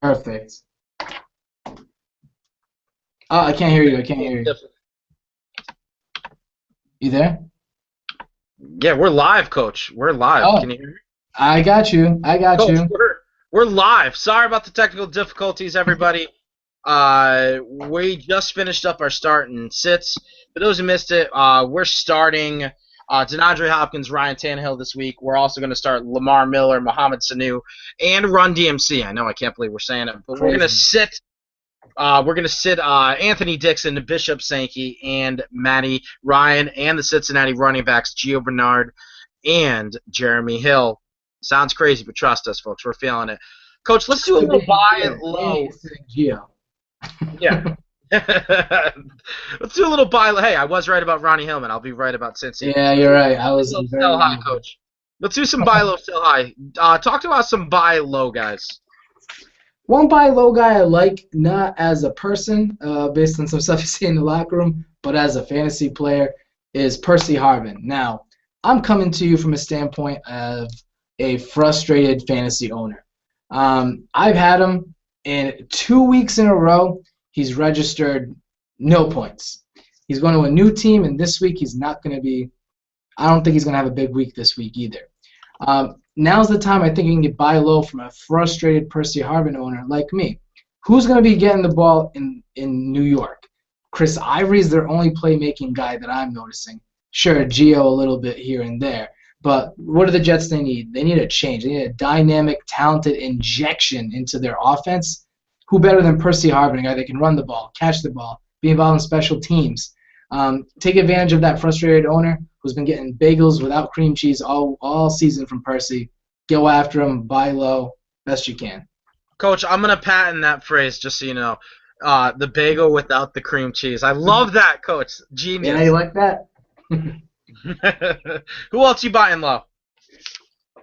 Perfect. Oh, I can't hear you. I can't hear you. You there? Yeah, we're live, Coach. We're live. Can Oh, you hear me? I got you. I got Coach, you. we're live. Sorry about the technical difficulties, everybody. We just finished up our start and sits. For those who missed it, we're starting DeAndre Hopkins, Ryan Tannehill this week. We're also going to start Lamar Miller, Mohamed Sanu, and Run DMC. I know I can't believe we're saying it, but we're going to Crazy. sit. Anthony Dixon, Bishop Sankey, and Matty Ryan, and the Cincinnati running backs Gio Bernard and Jeremy Hill. Sounds crazy, but trust us, folks. We're feeling it. Coach, let's do Just a to little be buy clear, and low. he's sitting Geo. Yeah. Let's do a little buy low. Hey, I was right about Ronnie Hillman. I'll be right about Cincy. Yeah, Let's you're do right. I buy was low, very sell wrong high, with that. Coach. Let's do some buy low, sell high. Talk to us some buy low, guys. One buy low guy I like, not as a person, based on some stuff you see in the locker room, but as a fantasy player, is Percy Harvin. Now, I'm coming to you from a standpoint of a frustrated fantasy owner. I've had him in 2 weeks in a row. He's registered no points. He's going to a new team, and this week he's not going to be. I don't think he's going to have a big week this week either. Now's the time I think you can get buy low from a frustrated Percy Harvin owner like me. Who's going to be getting the ball in New York? Chris Ivory's their only playmaking guy that I'm noticing. Sure, Gio a little bit here and there. But what do the Jets they need? They need a change. They need a dynamic, talented injection into their offense. Who better than Percy Harvin, a guy that can run the ball, catch the ball, be involved in special teams. Take advantage of that frustrated owner who's been getting bagels without cream cheese all season from Percy. Go after him, buy low, best you can. Coach, I'm gonna patent that phrase just so you know. The bagel without the cream cheese. I love that, Coach. Yeah, you Genius. like that? Who else you buying low?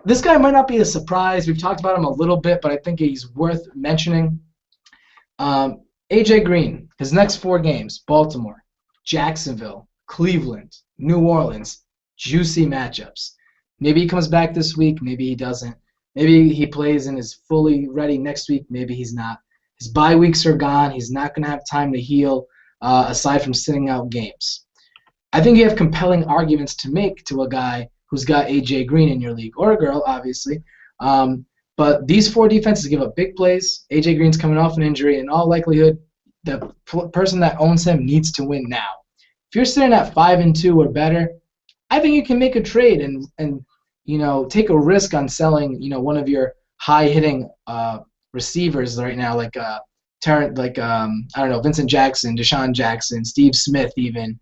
This guy might not be a surprise. We've talked about him a little bit, but I think he's worth mentioning. AJ Green, his next 4 games: Baltimore, Jacksonville, Cleveland, New Orleans. Juicy matchups. Maybe he comes back this week. Maybe he doesn't. Maybe he plays and is fully ready next week. Maybe he's not. His bye weeks are gone. He's not going to have time to heal aside from sitting out games. I think you have compelling arguments to make to a guy who's got A.J. Green in your league, or a girl, obviously. But these 4 defenses give up big plays. A.J. Green's coming off an injury. In all likelihood, the person that owns him needs to win now. If you're sitting at 5-2 or better, I think you can make a trade and take a risk on selling one of your high hitting receivers right now, like I don't know, Vincent Jackson, Deshaun Jackson, Steve Smith, even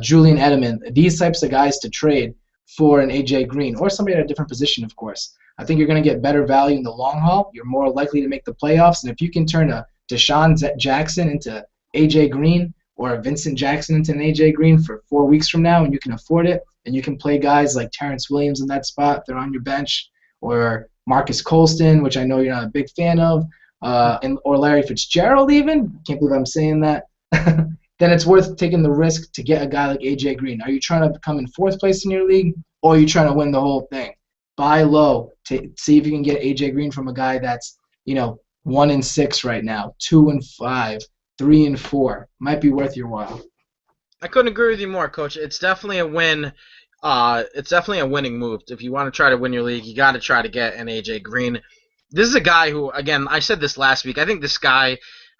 Julian Edelman. These types of guys to trade for an AJ Green or somebody at a different position, of course. I think you're going to get better value in the long haul. You're more likely to make the playoffs, and if you can turn a Deshaun Jackson into AJ Green or a Vincent Jackson into an AJ Green for 4 weeks from now, and you can afford it, and you can play guys like Terrence Williams in that spot if they're on your bench, or Marcus Colston, which I know you're not a big fan of, or Larry Fitzgerald even. Can't believe I'm saying that. Then it's worth taking the risk to get a guy like AJ Green. Are you trying to come in 4th place in your league, or are you trying to win the whole thing? Buy low to see if you can get AJ Green from a guy that's 1-6 right now, 2-5, 3-4. Might be worth your while. I couldn't agree with you more, Coach. It's definitely a win. It's definitely a winning move. If you want to try to win your league, you got to try to get an AJ Green. This is a guy who, again, I said this last week. I think this guy,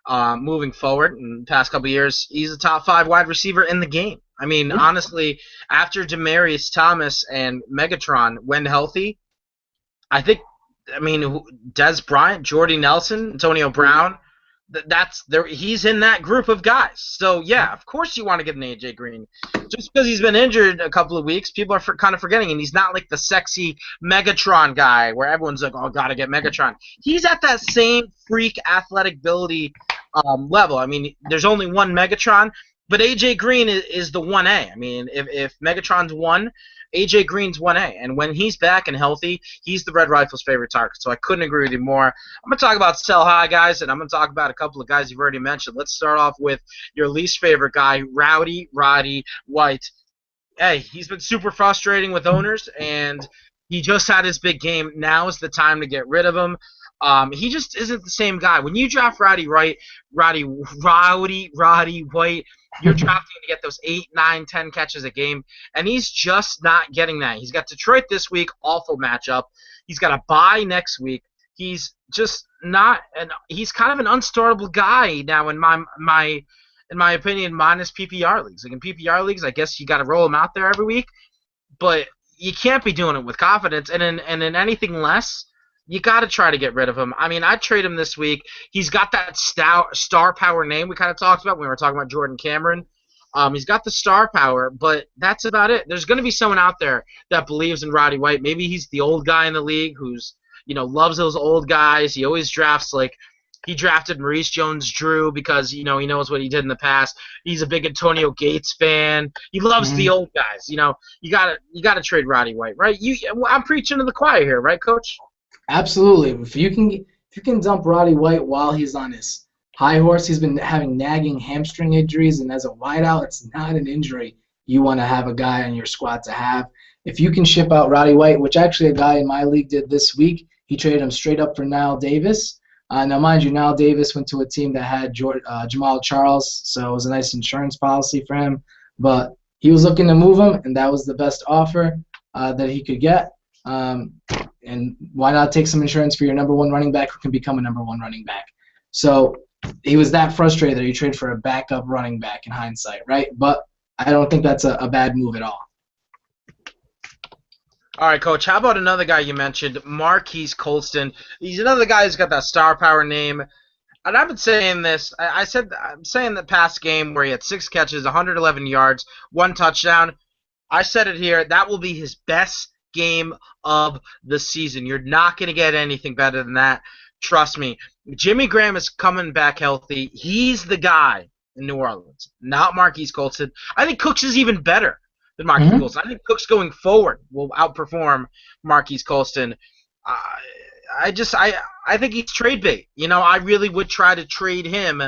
moving forward in the past couple of years, he's a top 5 wide receiver in the game. I mean, honestly, after Demaryius Thomas and Megatron, when healthy, Des Bryant, Jordy Nelson, Antonio Brown, that's there. He's in that group of guys. So yeah, of course you want to get an AJ Green. Just because he's been injured a couple of weeks, people are kind of forgetting, and he's not like the sexy Megatron guy where everyone's like, "Oh, gotta get Megatron." He's at that same freak athletic ability level. I mean, there's only one Megatron, but AJ Green is the 1A. I mean, if Megatron's 1, AJ Green's 1A, and when he's back and healthy, he's the Red Rifle's favorite target. So I couldn't agree with you more. I'm going to talk about sell high guys, and I'm going to talk about a couple of guys you've already mentioned. Let's start off with your least favorite guy, Rowdy Roddy White. Hey, he's been super frustrating with owners, and he just had his big game. Now is the time to get rid of him. He just isn't the same guy. When you draft Roddy White, you're drafting to get those 8, 9, 10 catches a game, and he's just not getting that. He's got Detroit this week, awful matchup. He's got a bye next week. He's just not, and he's kind of an unstartable guy now in my opinion, minus PPR leagues. Like in PPR leagues, I guess you got to roll him out there every week, but you can't be doing it with confidence. And in anything less, you got to try to get rid of him. I mean, I'd trade him this week. He's got that star power name we kind of talked about when we were talking about Jordan Cameron. He's got the star power, but that's about it. There's going to be someone out there that believes in Roddy White. Maybe he's the old guy in the league who's, loves those old guys. He always drafts he drafted Maurice Jones-Drew because, he knows what he did in the past. He's a big Antonio Gates fan. He loves the old guys. You gotta trade Roddy White, right? I'm preaching to the choir here, right, Coach? Absolutely. If you can dump Roddy White while he's on his high horse, he's been having nagging hamstring injuries, and as a wideout, it's not an injury you want to have a guy on your squad to have. If you can ship out Roddy White, which actually a guy in my league did this week, he traded him straight up for Niall Davis. Now, mind you, Niall Davis went to a team that had Jamal Charles, so it was a nice insurance policy for him. But he was looking to move him, and that was the best offer that he could get. And why not take some insurance for your number one running back who can become a number one running back? So he was that frustrated that he traded for a backup running back in hindsight, right? But I don't think that's a bad move at all. All right, Coach, how about another guy you mentioned, Marquise Colston? He's another guy who's got that star power name. And I've been saying this. I'm saying the past game where he had 6 catches, 111 yards, 1 touchdown. I said it here. That will be his best game of the season. You're not going to get anything better than that. Trust me. Jimmy Graham is coming back healthy. He's the guy in New Orleans, not Marquise Colston. I think Cooks is even better than Marquise Colston. I think Cooks going forward will outperform Marquise Colston. I think he's trade bait. I really would try to trade him,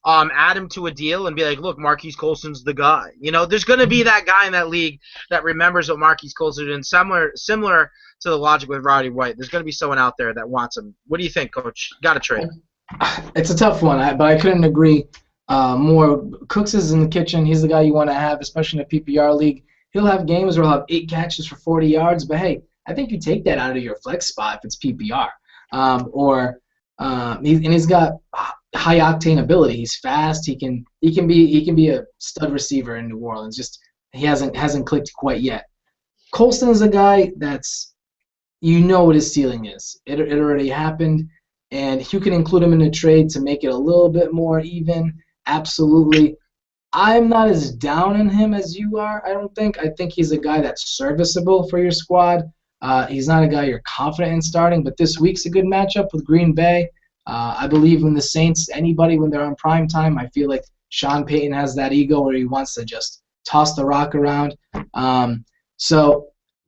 add him to a deal and be like, look, Marquise Colston's the guy. There's going to be that guy in that league that remembers what Marquise Colston did, and similar to the logic with Roddy White. There's going to be someone out there that wants him. What do you think, Coach? Got to trade. It's a tough one, but I couldn't agree more. Cooks is in the kitchen. He's the guy you want to have, especially in a PPR league. He'll have games where he'll have 8 catches for 40 yards, but hey, I think you take that out of your flex spot if it's PPR. He's got high octane ability. He's fast. He can be a stud receiver in New Orleans. Just he hasn't clicked quite yet. Colston is a guy that's what his ceiling is. It already happened, and you can include him in a trade to make it a little bit more even. Absolutely. I'm not as down on him as you are, I don't think. I think he's a guy that's serviceable for your squad. He's not a guy you're confident in starting, but this week's a good matchup with Green Bay. I believe in the Saints, anybody when they're on prime time, I feel like Sean Payton has that ego where he wants to just toss the rock around.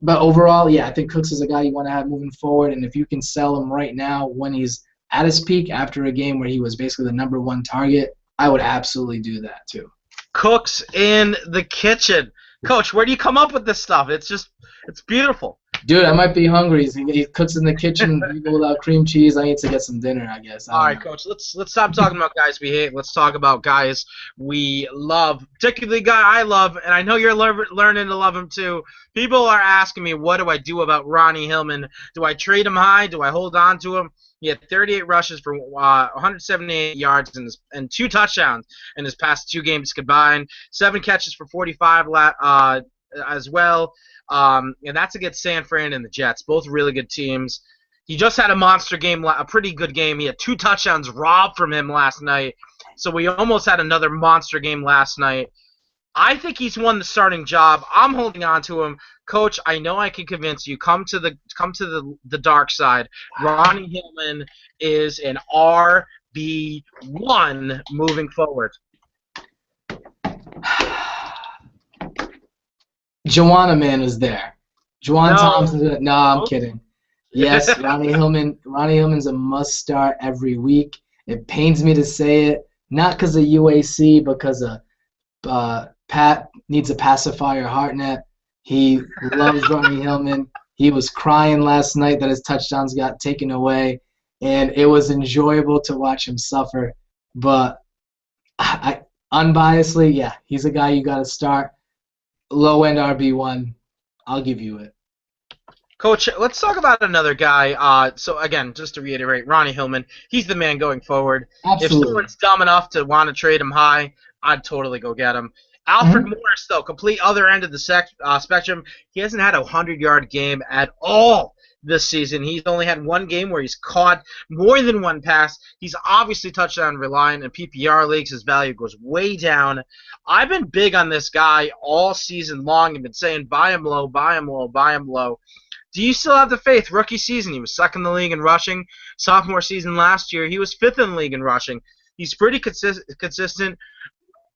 But overall, yeah, I think Cooks is a guy you want to have moving forward, and if you can sell him right now when he's at his peak after a game where he was basically the number one target, I would absolutely do that too. Cooks in the kitchen. Coach, where do you come up with this stuff? It's beautiful. Dude, I might be hungry. He cooks in the kitchen, people without cream cheese. I need to get some dinner, I guess. All right, Coach, let's stop talking about guys we hate. Let's talk about guys we love, particularly guy I love, and I know you're learning to love him too. People are asking me, what do I do about Ronnie Hillman? Do I trade him high? Do I hold on to him? He had 38 rushes for 178 yards and 2 touchdowns in his past 2 games combined. 7 catches for 45 as well. And that's against San Fran and the Jets, both really good teams. He just had a monster game, a pretty good game. He had 2 touchdowns robbed from him last night. So we almost had another monster game last night. I think he's won the starting job. I'm holding on to him. Coach, I know I can convince you. Come to the dark side. Ronnie Hillman is an RB1 moving forward. Joanna Man is there. Juwan Thompson. No, I'm kidding. Yes, Ronnie Hillman's a must start every week. It pains me to say it, not because of UAC, because of Pat needs a pacifier Hartnett. He loves Ronnie Hillman. He was crying last night that his touchdowns got taken away. and it was enjoyable to watch him suffer. But I unbiasedly, yeah, he's a guy you got to start. Low end RB1, I'll give you it. Coach, let's talk about another guy. So again, just to reiterate, Ronnie Hillman, he's the man going forward. If Absolutely. someone's dumb enough to want to trade him high, I'd totally go get him. Alfred Mhm. Morris, though, complete other end of the spectrum. He hasn't had a 100-yard game at all this season. He's only had one game where he's caught more than one pass. He's obviously touchdown reliant in PPR leagues. His value goes way down. I've been big on this guy all season long and been saying buy him low, buy him low, buy him low. Do you still have the faith? Rookie season, he was second in the league in rushing. Sophomore season last year, he was fifth in the league in rushing. He's pretty consistent.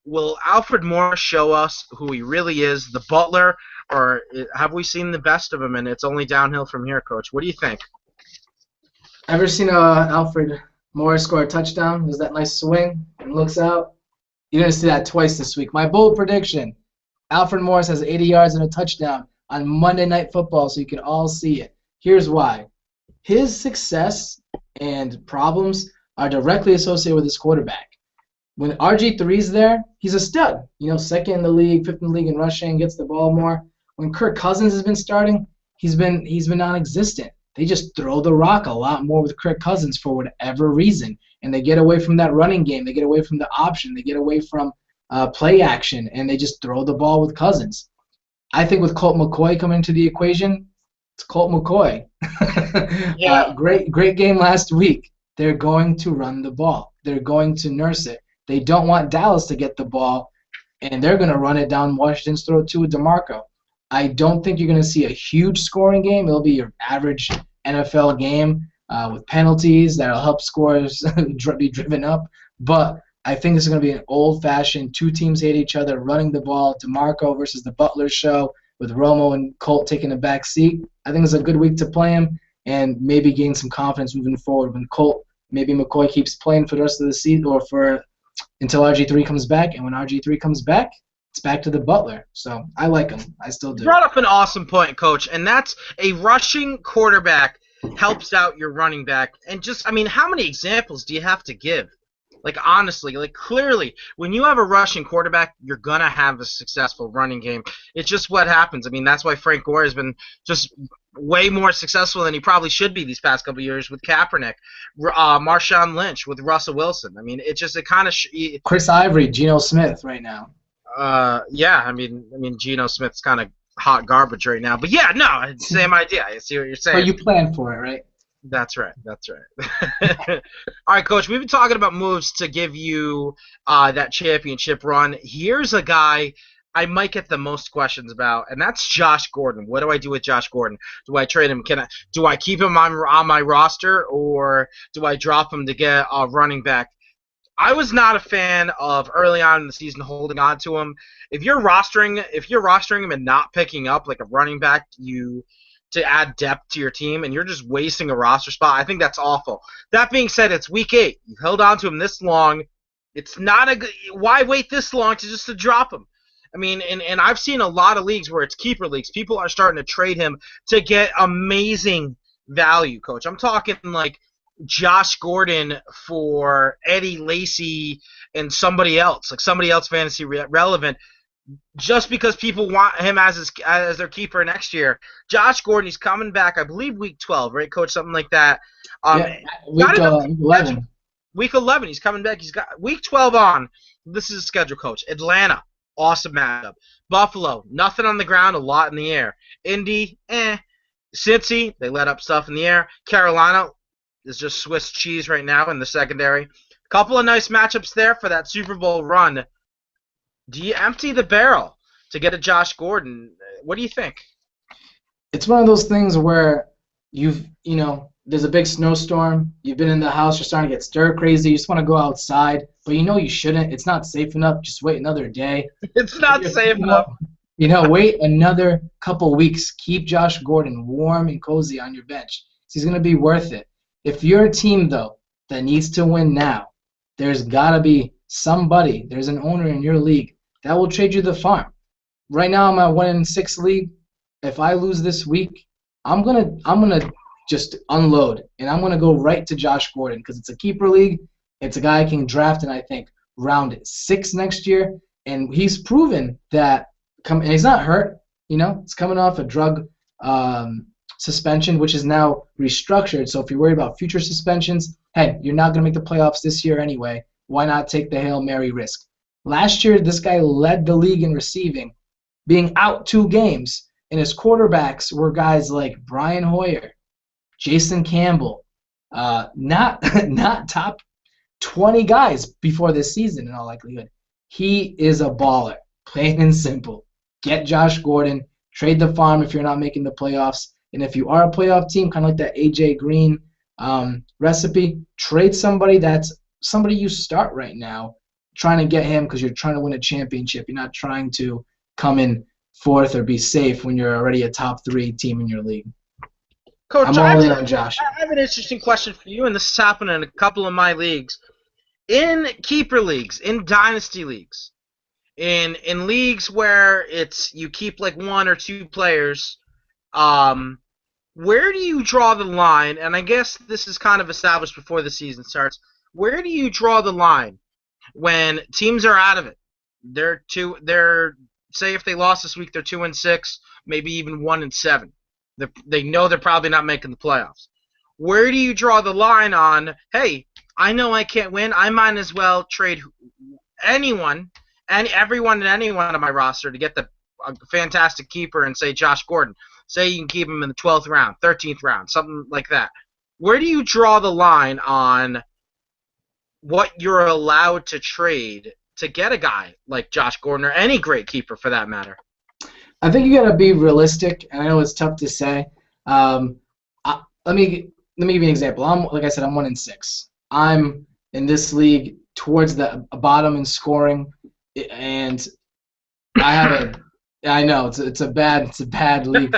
Will Alfred Morris show us who he really is, the butler, or have we seen the best of him and it's only downhill from here, Coach? What do you think? Ever seen Alfred Morris score a touchdown? Does that nice swing and looks out? You're going to see that twice this week. My bold prediction, Alfred Morris has 80 yards and a touchdown on Monday Night Football, so you can all see it. Here's why. His success and problems are directly associated with his quarterback. When RG3's there, he's a stud. Second in the league, fifth in the league in rushing, gets the ball more. When Kirk Cousins has been starting, he's been non-existent. They just throw the rock a lot more with Kirk Cousins for whatever reason, and they get away from that running game. They get away from the option. They get away from play action, and they just throw the ball with Cousins. I think with Colt McCoy coming into the equation, it's Colt McCoy. Yeah. Great game last week. They're going to run the ball. They're going to nurse it. They don't want Dallas to get the ball, and they're going to run it down Washington's throat too with DeMarco. I don't think you're going to see a huge scoring game. It'll be your average NFL game with penalties that'll help scores be driven up. But I think this is going to be an old-fashioned, two teams hate each other, running the ball, DeMarco versus the Butler show with Romo and Colt taking a back seat. I think it's a good week to play him and maybe gain some confidence moving forward when Colt, maybe McCoy keeps playing for the rest of the season or for until RG3 comes back. And when RG3 comes back, it's back to the Butler. So I like him. I still do. You brought up an awesome point, Coach, and that's a rushing quarterback helps out your running back. And just, how many examples do you have to give? Honestly, clearly, when you have a rushing quarterback, you're going to have a successful running game. It's just what happens. That's why Frank Gore has been just way more successful than he probably should be these past couple of years with Kaepernick, Marshawn Lynch with Russell Wilson. It kind of Chris Ivory, Geno Smith right now. Yeah, Geno Smith's kind of hot garbage right now. But yeah, no, same idea. I see what you're saying. But you planned for it, right? That's right. All right, Coach, we've been talking about moves to give you that championship run. Here's a guy I might get the most questions about, and that's Josh Gordon. What do I do with Josh Gordon? Do I trade him? Do I keep him on my roster, or do I drop him to get a running back? I was not a fan of early on in the season holding on to him. If you're rostering him and not picking up like a running back, to add depth to your team, and you're just wasting a roster spot. I think that's awful. That being said, it's week 8. You've held on to him this long. It's not a good. Why wait this long to drop him? And I've seen a lot of leagues where it's keeper leagues. People are starting to trade him to get amazing value, Coach. I'm talking like Josh Gordon for Eddie Lacy and somebody else fantasy relevant. Just because people want him as their keeper next year. Josh Gordon, he's coming back, I believe, week 12, right, Coach? Something like that. Week 11. Week 11, he's coming back. He's got week 12 on. This is his schedule, Coach. Atlanta, awesome matchup. Buffalo, nothing on the ground, a lot in the air. Indy, Cincy, they let up stuff in the air. Carolina is just Swiss cheese right now in the secondary. Couple of nice matchups there for that Super Bowl run. Do you empty the barrel to get a Josh Gordon? What do you think? It's one of those things where there's a big snowstorm. You've been in the house. You're starting to get stir crazy. You just want to go outside, but you shouldn't. It's not safe enough. Just wait another day. It's not safe enough. Wait another couple weeks. Keep Josh Gordon warm and cozy on your bench. He's going to be worth it. If you're a team, though, that needs to win now, there's got to be somebody. There's an owner in your league that will trade you the farm. Right now, I'm at 1-6 league. If I lose this week, I'm gonna just unload. And I'm going to go right to Josh Gordon because it's a keeper league. It's a guy I can draft in, I think, round 6 next year. And he's proven that and he's not hurt. It's coming off a drug suspension, which is now restructured. So if you're worried about future suspensions, hey, you're not going to make the playoffs this year anyway. Why not take the Hail Mary risk? Last year, this guy led the league in receiving, being out 2 games. And his quarterbacks were guys like Brian Hoyer, Jason Campbell, not top 20 guys before this season in all likelihood. He is a baller, plain and simple. Get Josh Gordon, trade the farm if you're not making the playoffs. And if you are a playoff team, kind of like that A.J. Green recipe, trade somebody that's somebody you start right now, trying to get him because you're trying to win a championship. You're not trying to come in 4th or be safe when you're already a top 3 team in your league. Coach, I'm all in on Josh. I have an interesting question for you, and this has happened in a couple of my leagues. In keeper leagues, in dynasty leagues, in leagues where it's you keep like 1 or 2 players, where do you draw the line? And I guess this is kind of established before the season starts. Where do you draw the line when teams are out of it? They're say if they lost this week, they're 2-6, maybe even 1-7. They know they're probably not making the playoffs. Where do you draw the line on, hey, I know I can't win. I might as well trade everyone and anyone on my roster to get the fantastic keeper and say Josh Gordon. Say you can keep him in the 12th round, 13th round, something like that. Where do you draw the line on what you're allowed to trade to get a guy like Josh Gordon or any great keeper for that matter? I think you got to be realistic, and I know it's tough to say. Let me give you an example. Like I said, I'm 1-6. I'm in this league towards the bottom in scoring, and I know it's a bad league.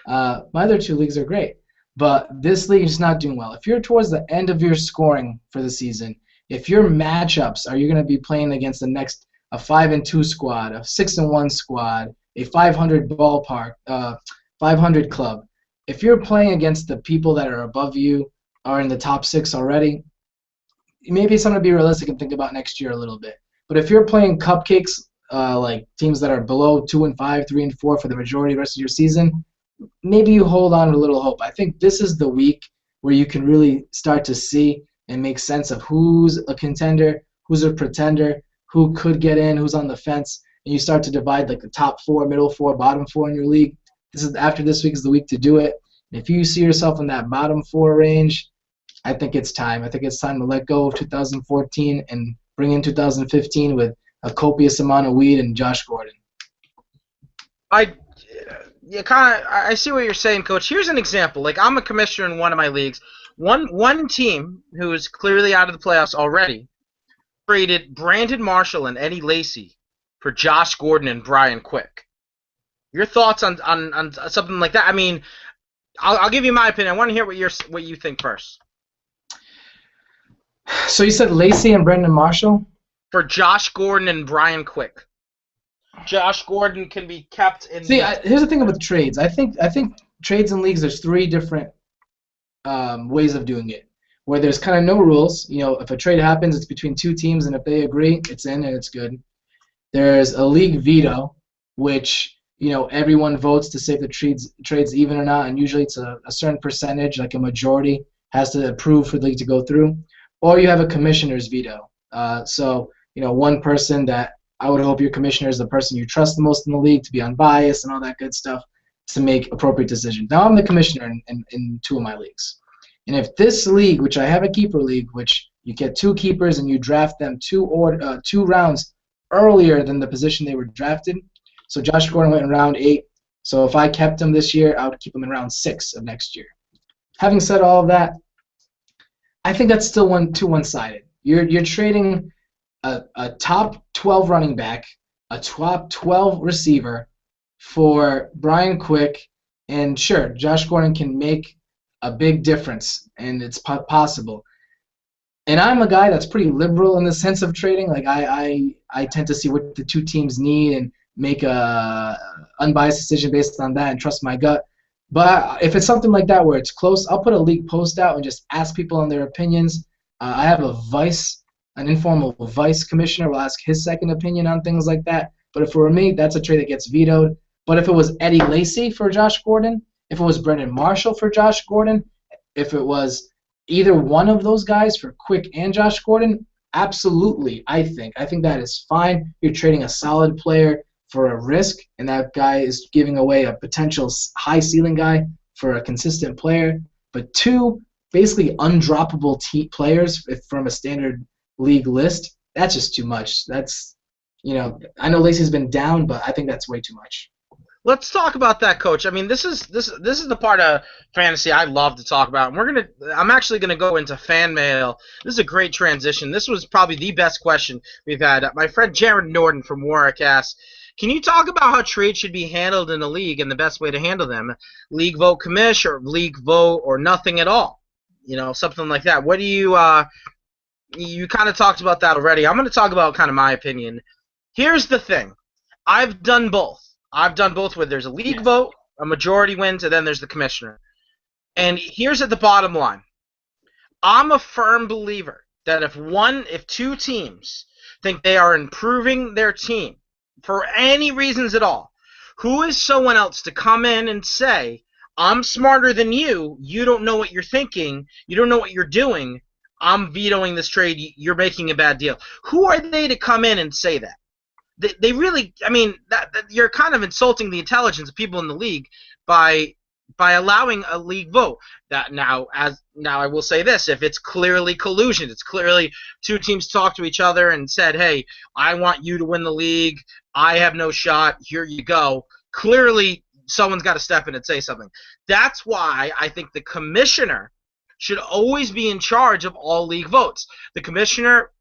My other 2 leagues are great, but this league is not doing well. If you're towards the end of your scoring for the season, if your matchups are you going to be playing against the next a 5-2 squad, a 6-1 squad, a 500 ballpark, 500 club. If you're playing against the people that are above you, are in the top 6 already, maybe it's something to be realistic and think about next year a little bit. But if you're playing cupcakes, like teams that are below 2-5, 3-4 for the majority of the rest of your season, maybe you hold on to a little hope. I think this is the week where you can really start to see and make sense of who's a contender, who's a pretender, who could get in, who's on the fence, and you start to divide like the top 4, middle 4, bottom 4 in your league. After this week is the week to do it. And if you see yourself in that bottom 4 range, I think it's time. I think it's time to let go of 2014 and bring in 2015 with a copious amount of weed and Josh Gordon. I see what you're saying, Coach. Here's an example. Like, I'm a commissioner in one of my leagues. One team who is clearly out of the playoffs already traded Brandon Marshall and Eddie Lacy for Josh Gordon and Brian Quick. Your thoughts on something like that? I mean, I'll give you my opinion. I want to hear what you think first. So you said Lacy and Brandon Marshall? For Josh Gordon and Brian Quick. Josh Gordon can be kept in. See, here's the thing with trades. I think trades in leagues, there's 3 different ways of doing it. Where there's kind of no rules. If a trade happens, it's between 2 teams, and if they agree, it's in and it's good. There's a league veto, which everyone votes to say if the trade's even or not, and usually it's a certain percentage, like a majority, has to approve for the league to go through. Or you have a commissioner's veto. So one person that I would hope your commissioner is the person you trust the most in the league to be unbiased and all that good stuff to make appropriate decisions. Now I'm the commissioner in 2 of my leagues. And if this league, which I have a keeper league, which you get 2 keepers and you draft them 2 rounds earlier than the position they were drafted. So Josh Gordon went in round 8. So if I kept him this year, I would keep him in round 6 of next year. Having said all of that, I think that's still too one-sided. You're trading a top 12 running back, a top 12 receiver for Brian Quick, and sure, Josh Gordon can make a big difference, and it's possible. And I'm a guy that's pretty liberal in the sense of trading. Like I tend to see what the 2 teams need and make a unbiased decision based on that and trust my gut. But if it's something like that where it's close, I'll put a league post out and just ask people on their opinions. I have an informal vice commissioner. Will ask his second opinion on things like that. But if it were me, that's a trade that gets vetoed. But if it was Eddie Lacy for Josh Gordon, if it was Brendan Marshall for Josh Gordon, if it was either one of those guys for Quick and Josh Gordon, absolutely, I think. I think that is fine. You're trading a solid player for a risk, and that guy is giving away a potential high ceiling guy for a consistent player. But two basically undroppable players from a standard league list, that's just too much. That's, I know Lacey's been down, but I think that's way too much. Let's talk about that, Coach. I mean, this is the part of fantasy I love to talk about. And I'm actually gonna go into fan mail. This is a great transition. This was probably the best question we've had. My friend Jared Norton from Warwick asked, can you talk about how trades should be handled in the league and the best way to handle them? League vote commish or league vote or nothing at all? Something like that. What do you you kind of talked about that already. I'm going to talk about kind of my opinion. Here's the thing. I've done both. Where there's a league vote, a majority wins, and then there's the commissioner. And here's at the bottom line. I'm a firm believer that if two teams think they are improving their team for any reasons at all, who is someone else to come in and say, I'm smarter than you, you don't know what you're thinking, you don't know what you're doing, I'm vetoing this trade, you're making a bad deal. Who are they to come in and say that? They really, I mean, that you're kind of insulting the intelligence of people in the league by allowing a league vote. Now I will say this: if it's clearly collusion, it's clearly two teams talked to each other and said, "Hey, I want you to win the league. I have no shot. Here you go." Clearly, someone's got to step in and say something. That's why I think the commissioner should always be in charge of all league votes. The commissioner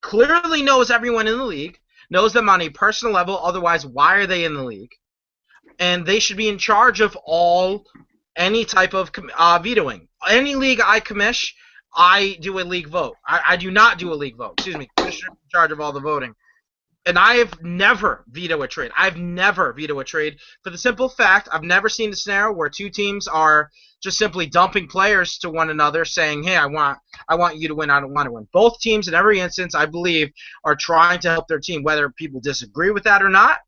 clearly knows everyone in the league, knows them on a personal level. Otherwise, why are they in the league? And they should be in charge of any type of vetoing. Any league I commish, I do a league vote. I do not do a league vote. Excuse me. Commissioner in charge of all the voting. And I have never vetoed a trade. I've never vetoed a trade for the simple fact I've never seen a scenario where two teams are just simply dumping players to one another saying, hey, I want you to win, I don't want to win. Both teams in every instance, I believe, are trying to help their team, whether people disagree with that or not.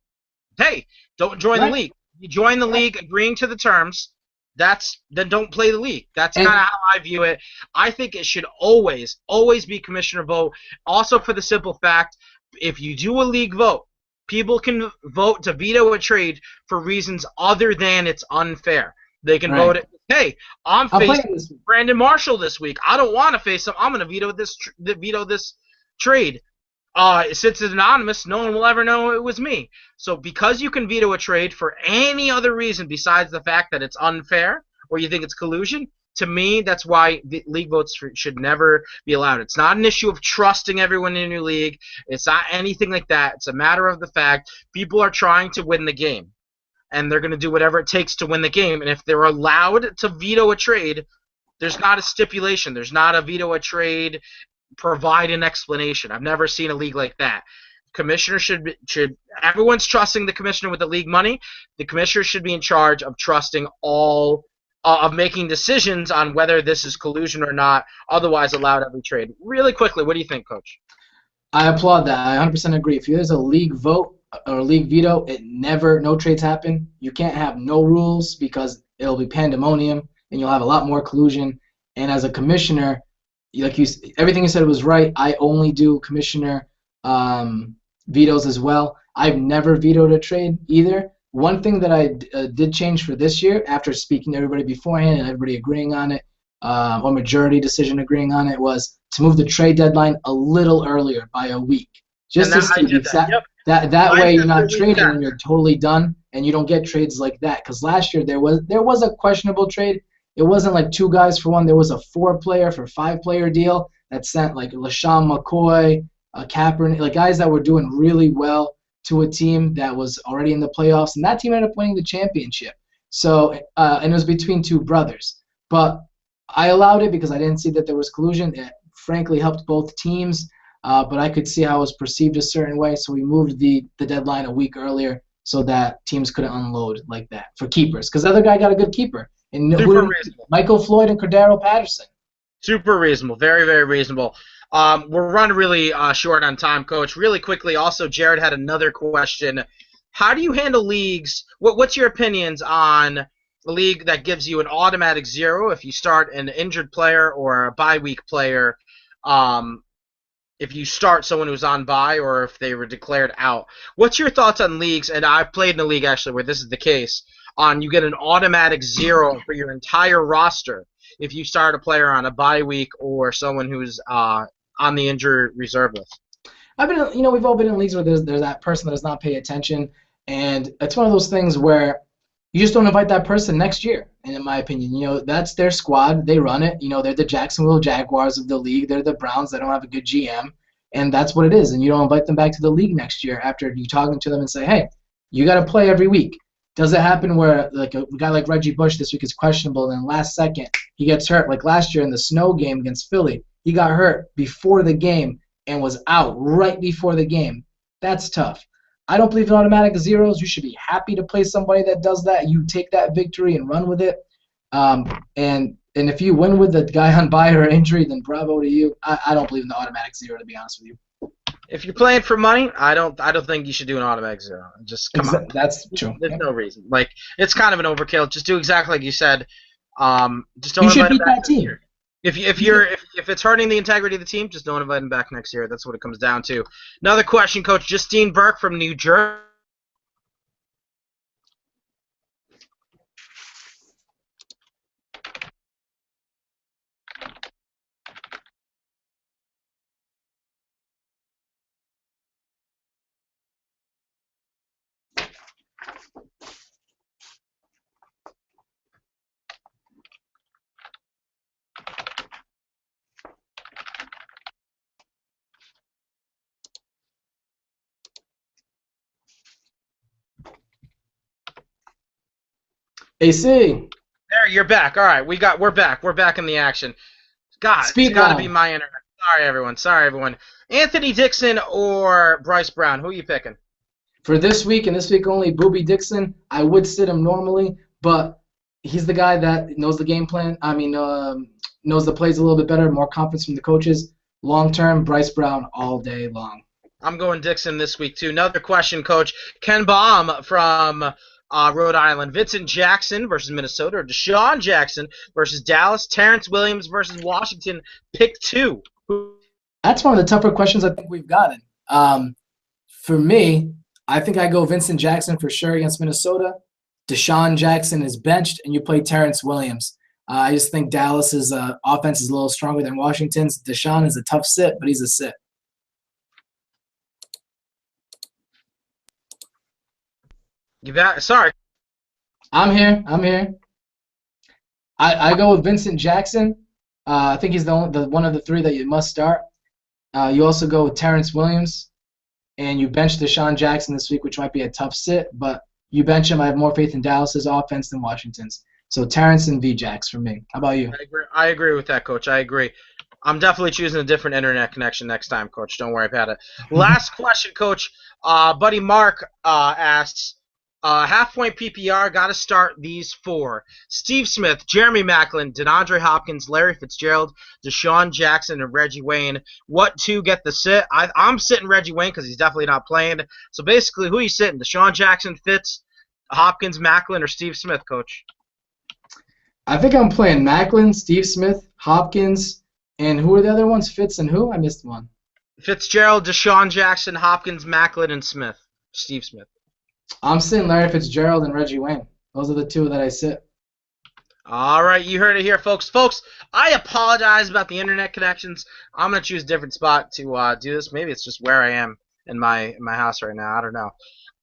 Hey, don't join the league. You join the league agreeing to the terms, then don't play the league. That's kind of how I view it. I think it should always be commissioner vote. Also for the simple fact, if you do a league vote, people can vote to veto a trade for reasons other than it's unfair. They can vote it, hey, I'm facing Brandon Marshall this week. I don't want to face him. I'm going to veto this trade. Since it's anonymous, no one will ever know it was me. So because you can veto a trade for any other reason besides the fact that it's unfair or you think it's collusion, to me, that's why the league votes should never be allowed. It's not an issue of trusting everyone in your league. It's not anything like that. It's a matter of the fact people are trying to win the game, and they're going to do whatever it takes to win the game. And if they're allowed to veto a trade, there's not a stipulation. There's not a veto a trade, provide an explanation. I've never seen a league like that. Commissioner should everyone's trusting the commissioner with the league money. The commissioner should be in charge of trusting all of making decisions on whether this is collusion or not, otherwise allowed every trade. Really quickly, what do you think, Coach? I applaud that. I 100% agree. If there's a league vote or a league veto, no trades happen. You can't have no rules because it'll be pandemonium and you'll have a lot more collusion. And as a commissioner, everything you said was right. I only do commissioner vetoes as well. I've never vetoed a trade either. One thing that I did change for this year, after speaking to everybody beforehand and everybody agreeing on it, or majority decision agreeing on it, was to move the trade deadline a little earlier by a week. Just to see that way you're not trading and you're totally done and you don't get trades like that. Because last year there was a questionable trade. It wasn't like two guys for one. There was a 4-player for 5-player deal that sent like LaShawn McCoy, Kaepernick, like guys that were doing really well to a team that was already in the playoffs, and that team ended up winning the championship. So, and it was between two brothers. But I allowed it because I didn't see that there was collusion. It frankly helped both teams, but I could see how it was perceived a certain way, so we moved the deadline a week earlier so that teams couldn't unload like that for keepers. Because the other guy got a good keeper. And Super reasonable. Michael Floyd and Cordero Patterson. Super reasonable. Very, very reasonable. We're running really short on time, Coach. Really quickly, also, Jared had another question. How do you handle leagues? What's your opinions on a league that gives you an automatic 0 if you start an injured player or a bye week player? If you start someone who's on bye or if they were declared out. What's your thoughts on leagues? And I've played in a league actually where this is the case. You get an automatic 0 for your entire roster if you start a player on a bye week or someone who's on the injured reserve list. We've all been in leagues where there's that person that does not pay attention, and it's one of those things where you just don't invite that person next year. And in my opinion, that's their squad. They run it. They're the Jacksonville Jaguars of the league. They're the Browns that don't have a good GM, and that's what it is. And you don't invite them back to the league next year after you talking to them and say, hey, you got to play every week. Does it happen where like a guy like Reggie Bush this week is questionable, and then last second he gets hurt? Like last year in the snow game against Philly, he got hurt before the game and was out right before the game. That's tough. I don't believe in automatic zeros. You should be happy to play somebody that does that. You take that victory and run with it. And if you win with the guy on bye or injury, then bravo to you. I don't believe in the automatic 0, to be honest with you. If you're playing for money, I don't think you should do an automatic 0. Just come on. That's true. There's no reason. Like it's kind of an overkill. Just do exactly like you said. Just don't. You should beat that team. If it's hurting the integrity of the team, just don't invite him back next year. That's what it comes down to. Another question, Coach Justine Burke from New Jersey. AC. There, you're back. All right, we're back. We're back in the action. God, it's got to be my internet. Sorry, everyone. Anthony Dixon or Bryce Brown? Who are you picking? For this week and this week only, Boobie Dixon. I would sit him normally, but he's the guy that knows the game plan. Knows the plays a little bit better, more confidence from the coaches. Long term, Bryce Brown all day long. I'm going Dixon this week too. Another question, Coach. Ken Baum from Rhode Island. Vincent Jackson versus Minnesota, or Deshaun Jackson versus Dallas. Terrence Williams versus Washington. Pick 2. That's one of the tougher questions I think we've gotten. For me, I think I go Vincent Jackson for sure against Minnesota. Deshaun Jackson is benched, and you play Terrence Williams. I just think Dallas's offense is a little stronger than Washington's. Deshaun is a tough sit, but he's a sit. Sorry. I'm here. I go with Vincent Jackson. I think he's the one of the 3 that you must start. You also go with Terrence Williams, and you bench Deshaun Jackson this week, which might be a tough sit, but you bench him. I have more faith in Dallas's offense than Washington's. So Terrence and V-Jax for me. How about you? I agree with that, Coach. I agree. I'm definitely choosing a different internet connection next time, Coach. Don't worry about it. Last question, Coach. Buddy Mark asks, half-point PPR, got to start these 4. Steve Smith, Jeremy Maclin, DeAndre Hopkins, Larry Fitzgerald, Deshaun Jackson, and Reggie Wayne. What 2 get the sit? I'm sitting Reggie Wayne because he's definitely not playing. So basically, who are you sitting? Deshaun Jackson, Fitz, Hopkins, Maclin, or Steve Smith, Coach? I think I'm playing Maclin, Steve Smith, Hopkins, and who are the other ones? Fitz and who? I missed one. Fitzgerald, Deshaun Jackson, Hopkins, Maclin, and Smith. Steve Smith. I'm sitting Larry Fitzgerald and Reggie Wayne. Those are the 2 that I sit. All right, you heard it here, folks. Folks, I apologize about the internet connections. I'm going to choose a different spot to do this. Maybe it's just where I am in my house right now. I don't know.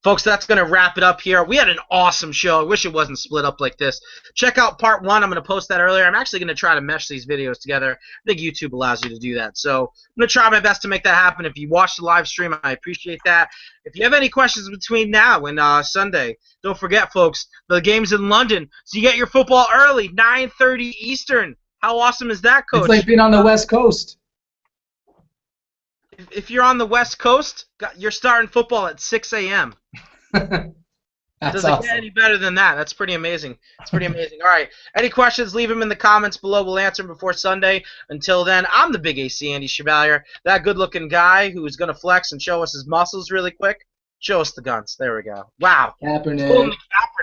Folks, that's going to wrap it up here. We had an awesome show. I wish it wasn't split up like this. Check out part 1. I'm going to post that earlier. I'm actually going to try to mesh these videos together. I think YouTube allows you to do that. So I'm going to try my best to make that happen. If you watch the live stream, I appreciate that. If you have any questions between now and Sunday, don't forget, folks, the game's in London. So you get your football early, 9:30 Eastern. How awesome is that, Coach? It's like being on the West Coast. If you're on the West Coast, you're starting football at 6 a.m. That's That's Does it get awesome. any better than that? That's pretty amazing. It's pretty amazing. All right. Any questions, leave them in the comments below. We'll answer them before Sunday. Until then, I'm the Big AC Andy Chevalier, that good-looking guy who's going to flex and show us his muscles really quick. Show us the guns. There we go. Wow. Pulling Kaepernick. the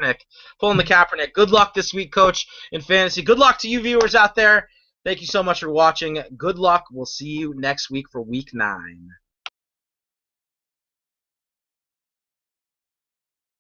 Kaepernick. Pulling the Kaepernick. Good luck this week, Coach, in fantasy. Good luck to you viewers out there. Thank you so much for watching. Good luck. We'll see you next week for Week 9.